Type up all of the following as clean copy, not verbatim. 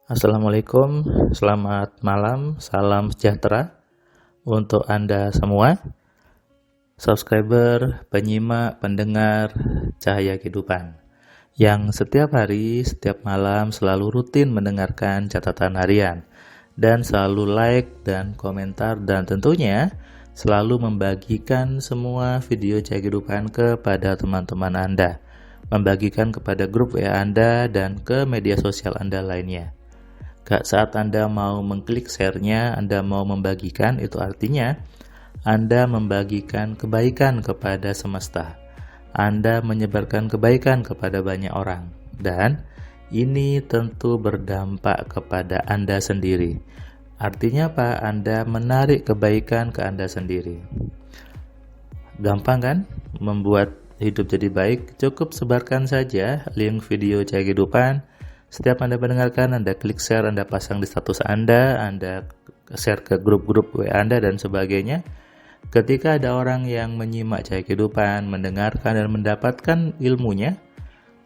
Assalamualaikum, selamat malam, salam sejahtera untuk Anda semua, subscriber, penyimak, pendengar Cahaya Kehidupan, yang setiap hari, setiap malam selalu rutin mendengarkan catatan harian, dan selalu like dan komentar, dan tentunya selalu membagikan semua video Cahaya Kehidupan kepada teman-teman Anda, membagikan kepada grup WA Anda dan ke media sosial Anda lainnya. Saat Anda mau mengklik share-nya, Anda mau membagikan, itu artinya Anda membagikan kebaikan kepada semesta. Anda menyebarkan kebaikan kepada banyak orang. Dan ini tentu berdampak kepada Anda sendiri. Artinya apa? Anda menarik kebaikan ke Anda sendiri. Gampang kan? Membuat hidup jadi baik. Cukup sebarkan saja link video Cahaya Kehidupan. Setiap Anda mendengarkan, Anda klik share, Anda pasang di status Anda share ke grup-grup WA Anda dan sebagainya. Ketika ada orang yang menyimak Cahaya Kehidupan, mendengarkan dan mendapatkan ilmunya,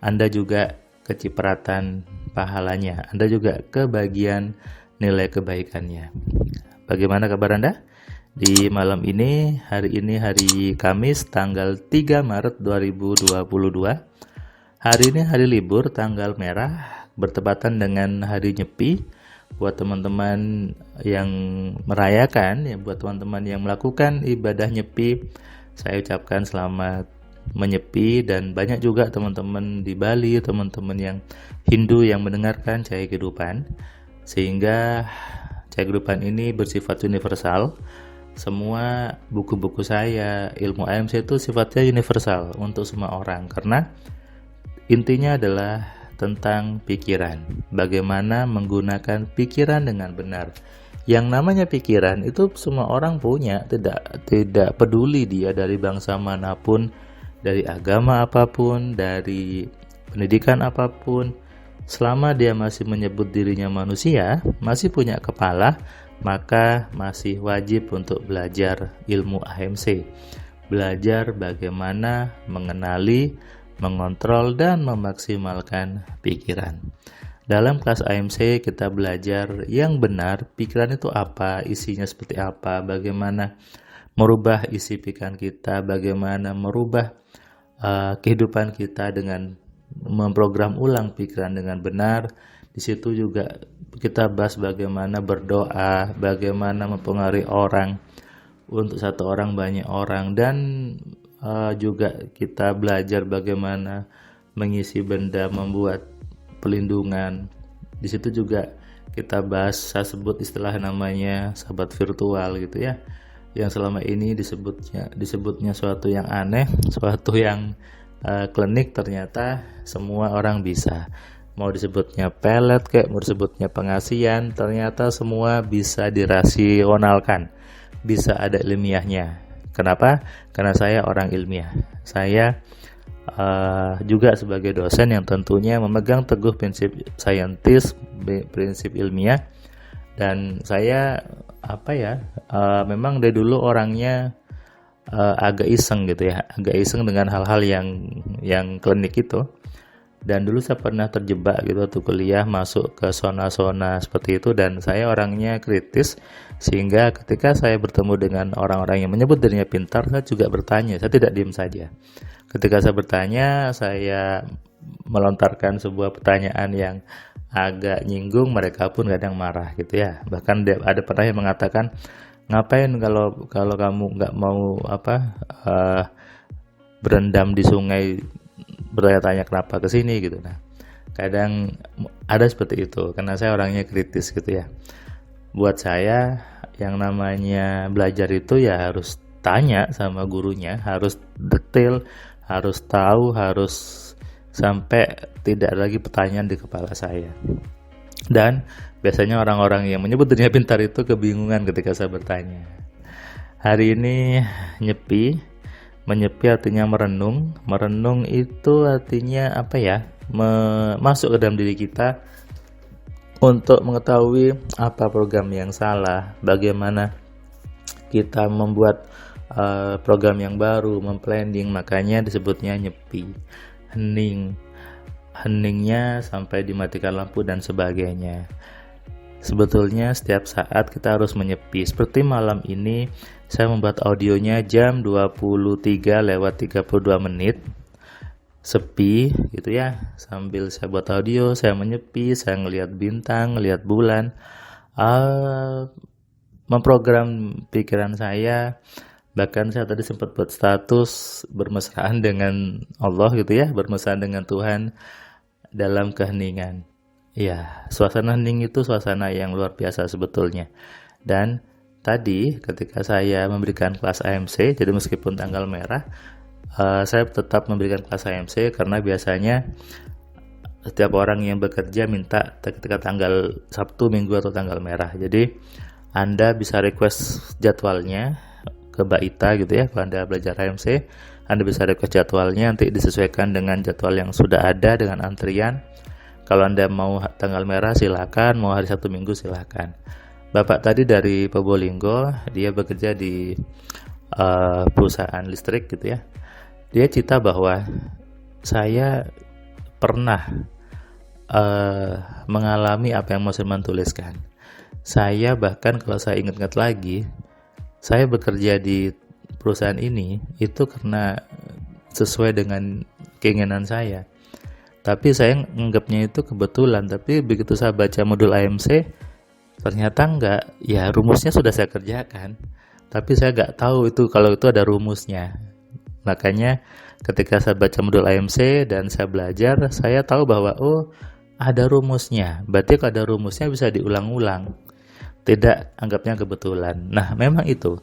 Anda juga kecipratan pahalanya, Anda juga kebagian nilai kebaikannya. Bagaimana kabar Anda? Di malam ini, hari Kamis, tanggal 3 Maret 2022. Hari ini hari libur, tanggal merah, bertepatan dengan hari Nyepi. Buat teman-teman yang merayakan, ya buat teman-teman yang melakukan ibadah Nyepi, saya ucapkan selamat menyepi. Dan banyak juga teman-teman di Bali, teman-teman yang Hindu yang mendengarkan Cahaya Kehidupan, sehingga Cahaya Kehidupan ini bersifat universal. Semua buku-buku saya, ilmu AMC itu sifatnya universal untuk semua orang, karena intinya adalah tentang pikiran, bagaimana menggunakan pikiran dengan benar. Yang namanya pikiran itu semua orang punya, tidak peduli dia dari bangsa manapun, dari agama apapun, dari pendidikan apapun, selama dia masih menyebut dirinya manusia, masih punya kepala, maka masih wajib untuk belajar ilmu AMC. Belajar bagaimana mengenali, mengontrol dan memaksimalkan pikiran. Dalam kelas AMC kita belajar yang benar, pikiran itu apa, isinya seperti apa, bagaimana merubah isi pikiran kita, bagaimana merubah kehidupan kita dengan memprogram ulang pikiran dengan benar. Di situ juga kita bahas bagaimana berdoa, bagaimana mempengaruhi orang, untuk satu orang banyak orang, dan juga kita belajar bagaimana mengisi benda, membuat pelindungan. Di situ juga kita bahas, saya sebut istilah namanya sahabat virtual gitu ya, yang selama ini disebutnya suatu yang aneh, suatu yang klinik, ternyata semua orang bisa. Mau disebutnya pelet kayak mau disebutnya pengasihan, ternyata semua bisa dirasionalkan, bisa ada ilmiahnya. Kenapa? Karena saya orang ilmiah. Saya juga sebagai dosen yang tentunya memegang teguh prinsip saintis, prinsip ilmiah. Dan saya memang dari dulu orangnya agak iseng gitu ya, agak iseng dengan hal-hal yang klinik itu. Dan dulu saya pernah terjebak gitu waktu kuliah, masuk ke zona-zona seperti itu, dan saya orangnya kritis, sehingga ketika saya bertemu dengan orang-orang yang menyebut dirinya pintar, saya juga bertanya, saya tidak diam saja. Ketika saya bertanya, saya melontarkan sebuah pertanyaan yang agak nyinggung, mereka pun kadang marah gitu ya. Bahkan ada pernah yang mengatakan, ngapain kalau kamu nggak mau berendam di sungai, bertanya-tanya kenapa ke sini gitu. Nah, kadang ada seperti itu karena saya orangnya kritis gitu ya. Buat saya yang namanya belajar itu ya harus tanya sama gurunya, harus detail, harus tahu, harus sampai tidak ada lagi pertanyaan di kepala saya. Dan biasanya orang-orang yang menyebut dirinya pintar itu kebingungan ketika saya bertanya. Hari ini menyepi artinya merenung. Merenung itu artinya masuk ke dalam diri kita untuk mengetahui apa program yang salah, bagaimana kita membuat program yang baru, memplanning. Makanya disebutnya nyepi, hening. heningnya sampai dimatikan lampu dan sebagainya. Sebetulnya setiap saat kita harus menyepi. Seperti malam ini saya membuat audionya jam 23:32 menit. Sepi gitu ya. Sambil saya buat audio, saya menyepi, saya ngelihat bintang, ngelihat bulan. Memprogram pikiran saya. Bahkan saya tadi sempat buat status bermesraan dengan Allah gitu ya, bermesraan dengan Tuhan dalam keheningan. Ya, suasana hening itu suasana yang luar biasa sebetulnya. Dan tadi ketika saya memberikan kelas AMC, jadi meskipun tanggal merah, saya tetap memberikan kelas AMC karena biasanya setiap orang yang bekerja minta ketika tanggal Sabtu, Minggu atau tanggal merah. Jadi Anda bisa request jadwalnya ke Mbak Ita gitu ya. Kalau Anda belajar AMC, Anda bisa request jadwalnya, nanti disesuaikan dengan jadwal yang sudah ada dengan antrian. Kalau Anda mau tanggal merah silakan, mau hari Sabtu Minggu silakan. Bapak tadi dari Probolinggo, dia bekerja di perusahaan listrik gitu ya. Dia cerita bahwa saya pernah mengalami apa yang Mas Firman tuliskan. Saya bahkan kalau saya ingat-ingat lagi, saya bekerja di perusahaan ini itu karena sesuai dengan keinginan saya. Tapi saya menganggapnya itu kebetulan. Tapi begitu saya baca modul AMC, ternyata enggak. Ya rumusnya sudah saya kerjakan, tapi saya enggak tahu itu kalau itu ada rumusnya. Makanya ketika saya baca modul AMC dan saya belajar, saya tahu bahwa oh ada rumusnya. Berarti kalau ada rumusnya bisa diulang-ulang. Tidak anggapnya kebetulan. Nah memang itu.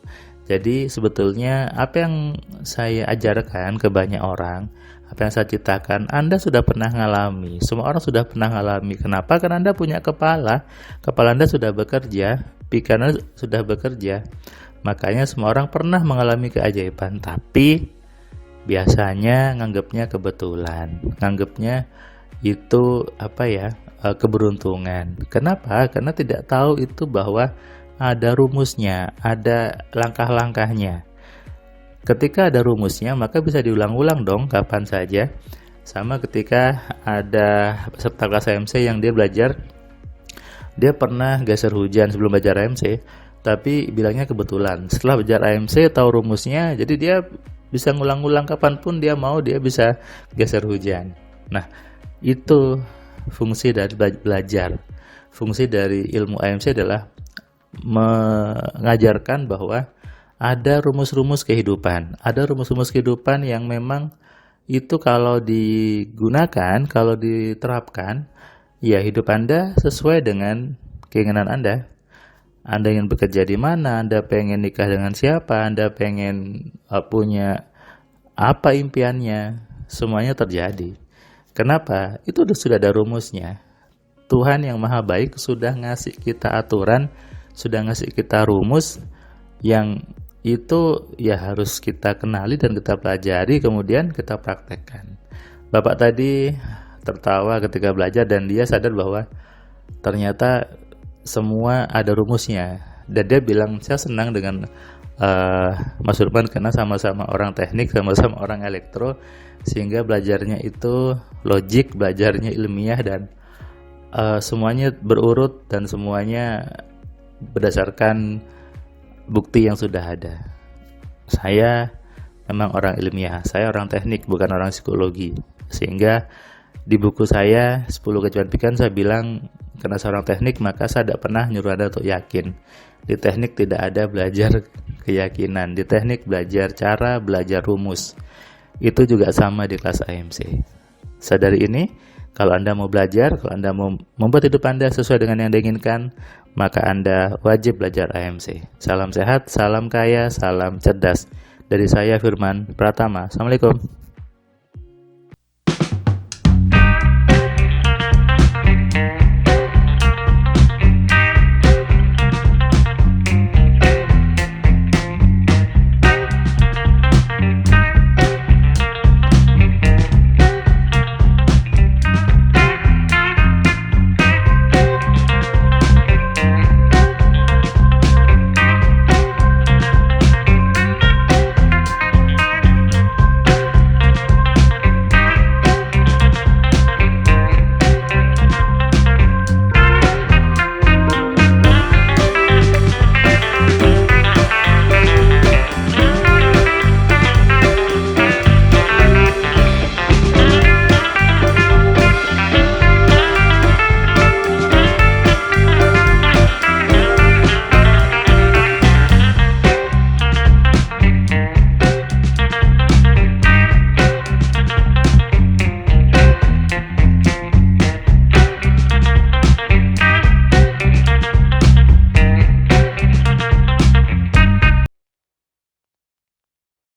Jadi sebetulnya apa yang saya ajarkan ke banyak orang, apa yang saya ceritakan, Anda sudah pernah ngalami. Semua orang sudah pernah ngalami. Kenapa? Karena Anda punya kepala. Kepala Anda sudah bekerja, pikiran Anda sudah bekerja. Makanya semua orang pernah mengalami keajaiban. Tapi biasanya nganggapnya kebetulan. Nganggapnya itu keberuntungan. Kenapa? Karena tidak tahu itu bahwa ada rumusnya, ada langkah-langkahnya. Ketika ada rumusnya, maka bisa diulang-ulang dong kapan saja. Sama ketika ada peserta kelas AMC yang dia belajar, dia pernah geser hujan sebelum belajar AMC, tapi bilangnya kebetulan. Setelah belajar AMC tahu rumusnya, jadi dia bisa ngulang-ulang kapanpun dia mau, dia bisa geser hujan. Nah, itu fungsi dari belajar. Fungsi dari ilmu AMC adalah mengajarkan bahwa ada rumus-rumus kehidupan. Ada rumus-rumus kehidupan yang memang itu kalau digunakan, kalau diterapkan, ya hidup Anda sesuai dengan keinginan Anda. Anda ingin bekerja di mana, Anda pengen nikah dengan siapa, Anda pengen punya apa impiannya, semuanya terjadi. Kenapa? Itu sudah ada rumusnya. Tuhan yang Maha Baik sudah ngasih kita aturan, sudah ngasih kita rumus yang itu ya harus kita kenali dan kita pelajari, kemudian kita praktekkan. Bapak tadi tertawa ketika belajar dan dia sadar bahwa ternyata semua ada rumusnya. Dan dia bilang, saya senang dengan Mas Firman karena sama-sama orang teknik, sama-sama orang elektro, sehingga belajarnya itu logik, belajarnya ilmiah, dan semuanya berurut dan semuanya berdasarkan bukti yang sudah ada. Saya memang orang ilmiah, saya orang teknik, bukan orang psikologi. Sehingga di buku saya 10 keajaiban pikiran saya bilang, karena seorang teknik maka saya tidak pernah nyuruh Anda untuk yakin. Di teknik tidak ada belajar keyakinan, di teknik belajar cara, belajar rumus. Itu juga sama di kelas AMC. Sadari ini, kalau Anda mau belajar, kalau Anda mau membuat hidup Anda sesuai dengan yang diinginkan, maka Anda wajib belajar AMC. Salam sehat, salam kaya, salam cerdas. Dari saya Firman Pratama. Assalamualaikum.